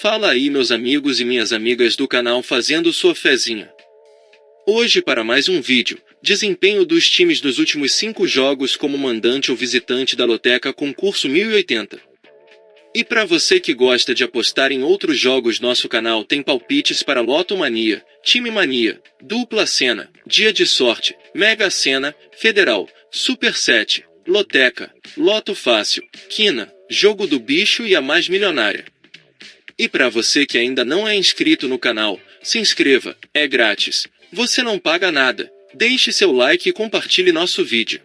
Fala aí meus amigos e minhas amigas do canal fazendo sua fezinha. Hoje para mais um vídeo, desempenho dos times nos últimos 5 jogos como mandante ou visitante da Loteca Concurso 1080. E para você que gosta de apostar em outros jogos, nosso canal tem palpites para Loto Mania, Time Mania, Dupla Sena, Dia de Sorte, Mega Sena, Federal, Super 7, Loteca, Loto Fácil, Quina, Jogo do Bicho e a Mais Milionária. E para você que ainda não é inscrito no canal, se inscreva, é grátis. Você não paga nada. Deixe seu like e compartilhe nosso vídeo.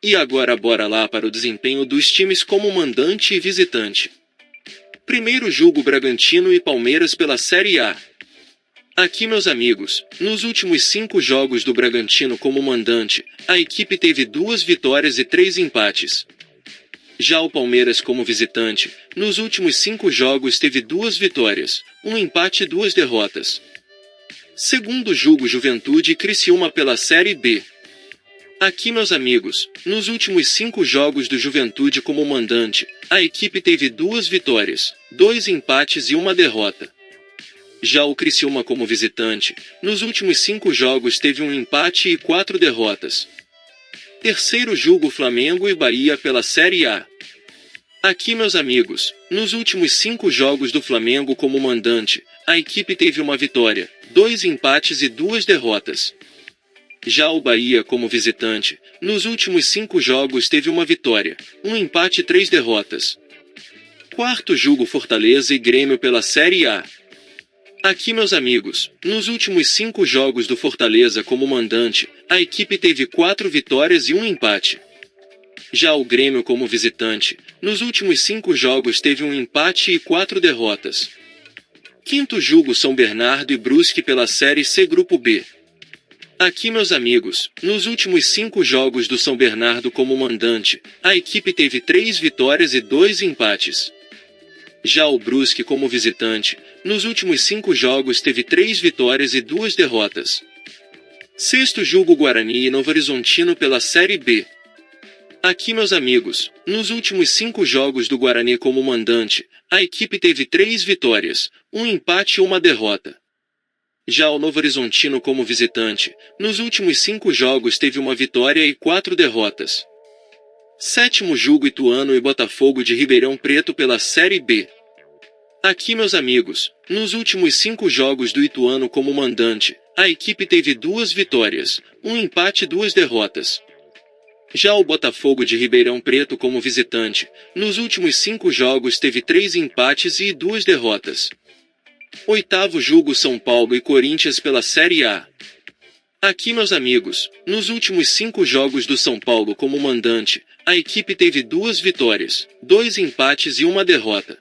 E agora bora lá para o desempenho dos times como mandante e visitante. Primeiro jogo, Bragantino e Palmeiras pela Série A. Aqui meus amigos, nos últimos 5 jogos do Bragantino como mandante, a equipe teve 2 vitórias e 3 empates. Já o Palmeiras como visitante, nos últimos 5 jogos teve 2 vitórias, 1 empate e 2 derrotas. Segundo jogo, Juventude e Criciúma pela Série B. Aqui meus amigos, nos últimos 5 jogos do Juventude como mandante, a equipe teve 2 vitórias, 2 empates e 1 derrota. Já o Criciúma como visitante, nos últimos 5 jogos teve 1 empate e 4 derrotas. Terceiro jogo, Flamengo e Bahia pela Série A. Aqui meus amigos, nos últimos 5 jogos do Flamengo como mandante, a equipe teve 1 vitória, 2 empates e 2 derrotas. Já o Bahia como visitante, nos últimos 5 jogos teve 1 vitória, 1 empate e 3 derrotas. Quarto jogo, Fortaleza e Grêmio pela Série A. Aqui meus amigos, nos últimos 5 jogos do Fortaleza como mandante, a equipe teve 4 vitórias e 1 empate. Já o Grêmio como visitante, nos últimos 5 jogos teve 1 empate e 4 derrotas. Quinto jogo, São Bernardo e Brusque pela Série C Grupo B. Aqui meus amigos, nos últimos 5 jogos do São Bernardo como mandante, a equipe teve 3 vitórias e 2 empates. Já o Brusque como visitante, nos últimos 5 jogos teve 3 vitórias e 2 derrotas. Sexto jogo, Guarani e Novo Horizontino pela Série B. Aqui meus amigos, nos últimos 5 jogos do Guarani como mandante, a equipe teve 3 vitórias, 1 empate e 1 derrota. Já o Novo Horizontino como visitante, nos últimos 5 jogos teve 1 vitória e 4 derrotas. Sétimo jogo, Ituano e Botafogo de Ribeirão Preto pela Série B. Aqui meus amigos, nos últimos 5 jogos do Ituano como mandante, a equipe teve 2 vitórias, 1 empate e 2 derrotas. Já o Botafogo de Ribeirão Preto como visitante, nos últimos 5 jogos teve 3 empates e 2 derrotas. Oitavo jogo, São Paulo e Corinthians pela Série A. Aqui meus amigos, nos últimos 5 jogos do São Paulo como mandante, a equipe teve 2 vitórias, 2 empates e 1 derrota.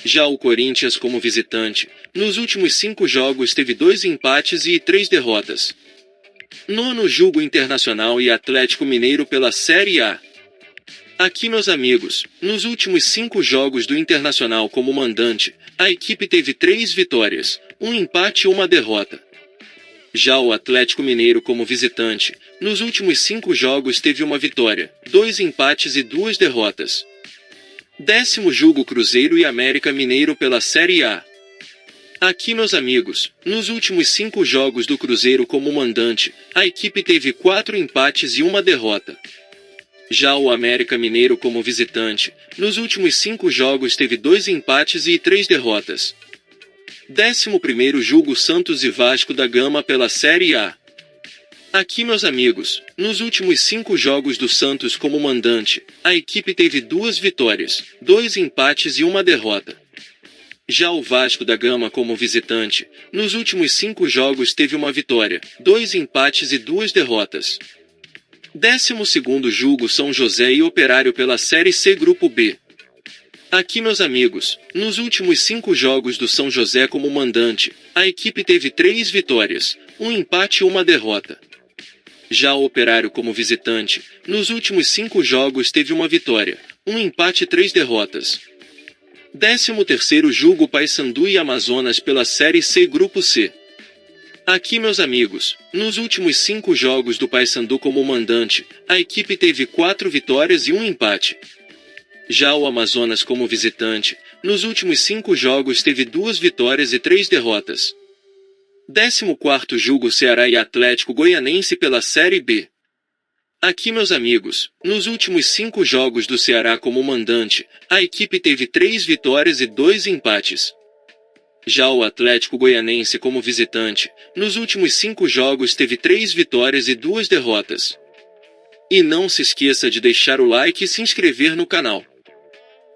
Já o Corinthians como visitante, nos últimos 5 jogos teve 2 empates e 3 derrotas. Nono jogo, Internacional e Atlético Mineiro pela Série A. Aqui meus amigos, nos últimos 5 jogos do Internacional como mandante, a equipe teve 3 vitórias, 1 empate e 1 derrota. Já o Atlético Mineiro como visitante, nos últimos 5 jogos teve 1 vitória, 2 empates e 2 derrotas. Décimo jogo, Cruzeiro e América Mineiro pela Série A. Aqui meus amigos, nos últimos 5 jogos do Cruzeiro como mandante, a equipe teve 4 empates e 1 derrota. Já o América Mineiro como visitante, nos últimos 5 jogos teve 2 empates e 3 derrotas. 11º jogo, Santos e Vasco da Gama pela Série A. Aqui meus amigos, nos últimos 5 jogos do Santos como mandante, a equipe teve 2 vitórias, 2 empates e 1 derrota. Já o Vasco da Gama como visitante, nos últimos 5 jogos teve 1 vitória, 2 empates e 2 derrotas. 12º jogo, São José e Operário pela Série C Grupo B. Aqui meus amigos, nos últimos 5 jogos do São José como mandante, a equipe teve 3 vitórias, 1 empate e 1 derrota. Já o Operário como visitante, nos últimos 5 jogos teve 1 vitória, 1 empate e 3 derrotas. 13º jogo, Paysandu e Amazonas pela Série C Grupo C. Aqui meus amigos, nos últimos 5 jogos do Paysandu como mandante, a equipe teve 4 vitórias e 1 empate. Já o Amazonas como visitante, nos últimos 5 jogos teve 2 vitórias e 3 derrotas. 14º jogo Ceará e Atlético Goianense pela Série B. Aqui, meus amigos, nos últimos 5 jogos do Ceará como mandante, a equipe teve 3 vitórias e 2 empates. Já o Atlético Goianense como visitante, nos últimos 5 jogos teve 3 vitórias e 2 derrotas. E não se esqueça de deixar o like e se inscrever no canal.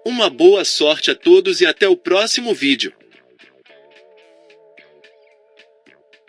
Uma boa sorte a todos e até o próximo vídeo.